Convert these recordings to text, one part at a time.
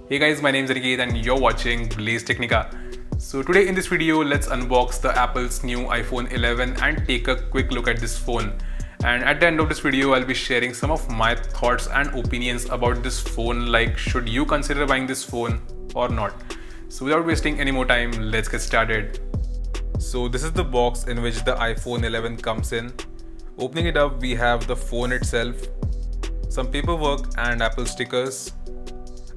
Hey guys, my name is LAKEY and you're watching BlazeTechnica. So today in this video, let's unbox the Apple's new iPhone 11 and take a quick look at this phone. And at the end of this video, I'll be sharing some of my thoughts and opinions about this phone, like should you consider buying this phone or not. So without wasting any more time, let's get started. So this is the box in which the iPhone 11 comes in. Opening it up, we have the phone itself, some paperwork and Apple stickers,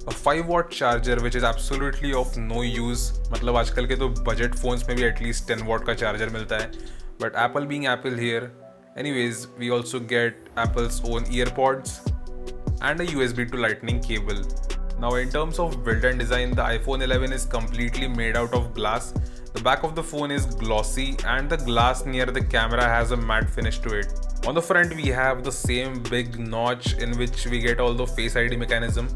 a 5-watt charger which is absolutely of no use. मतलब आजकल के तो budget phones में भी at least 10 watt का charger मिलता है, but Apple being Apple here. Anyways, we also get Apple's own earpods and a USB to lightning cable. Now in terms of build and design, the iPhone 11 is completely made out of glass. The back of the phone is glossy and the glass near the camera has a matte finish to it. On the front we have the same big notch in which we get all the Face ID mechanism.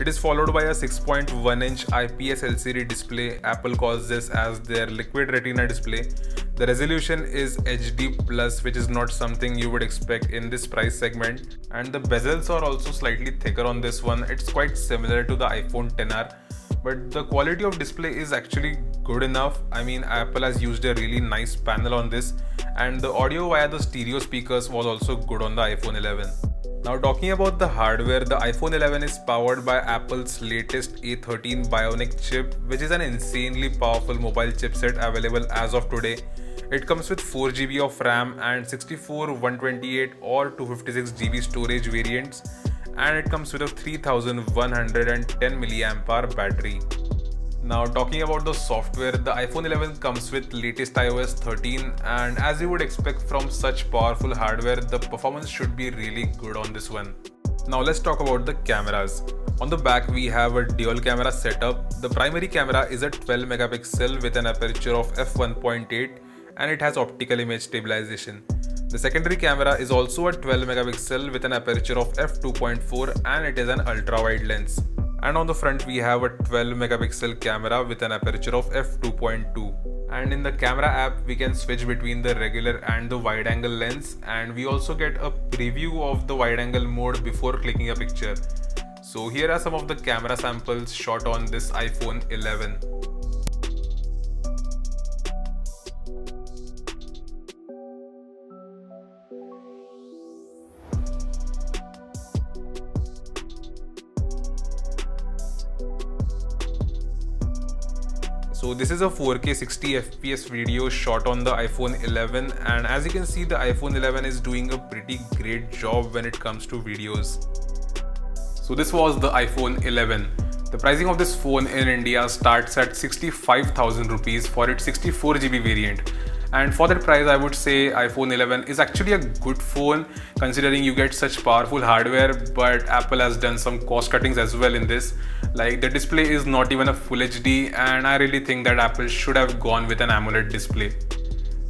It is followed by a 6.1-inch IPS LCD display. Apple calls this as their liquid retina display. The resolution is HD+, which is not something you would expect in this price segment. And the bezels are also slightly thicker on this one. It's quite similar to the iPhone XR. But the quality of display is actually good enough. I mean, Apple has used a really nice panel on this. And the audio via the stereo speakers was also good on the iPhone 11. Now talking about the hardware, the iPhone 11 is powered by Apple's latest A13 Bionic chip, which is an insanely powerful mobile chipset available as of today. It comes with 4GB of RAM and 64, 128 or 256GB storage variants, and it comes with a 3110 mAh battery. Now talking about the software, the iPhone 11 comes with latest iOS 13, and as you would expect from such powerful hardware, the performance should be really good on this one. Now let's talk about the cameras. On the back we have a dual camera setup. The primary camera is a 12 megapixel with an aperture of f1.8 and it has optical image stabilization. The secondary camera is also a 12 megapixel with an aperture of f2.4 and it is an ultra wide lens. And on the front we have a 12 megapixel camera with an aperture of f2.2. And in the camera app we can switch between the regular and the wide angle lens, and we also get a preview of the wide angle mode before clicking a picture. So here are some of the camera samples shot on this iPhone 11. So this is a 4K 60 FPS video shot on the iPhone 11, and as you can see, the iPhone 11 is doing a pretty great job when it comes to videos. So this was the iPhone 11. The pricing of this phone in India starts at 65,000 rupees for its 64GB variant. And for that price, I would say iPhone 11 is actually a good phone considering you get such powerful hardware, but Apple has done some cost cuttings as well in this. Like the display is not even a full HD, and I really think that Apple should have gone with an AMOLED display.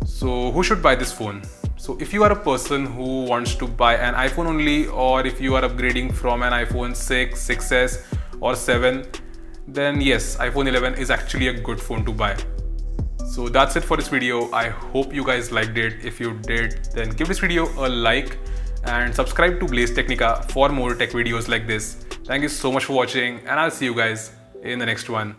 So who should buy this phone? So if you are a person who wants to buy an iPhone only, or if you are upgrading from an iPhone 6, 6s or 7, then yes, iPhone 11 is actually a good phone to buy. So that's it for this video. I hope you guys liked it. If you did, then give this video a like and subscribe to BlazeTechnica for more tech videos like this. Thank you so much for watching, and I'll see you guys in the next one.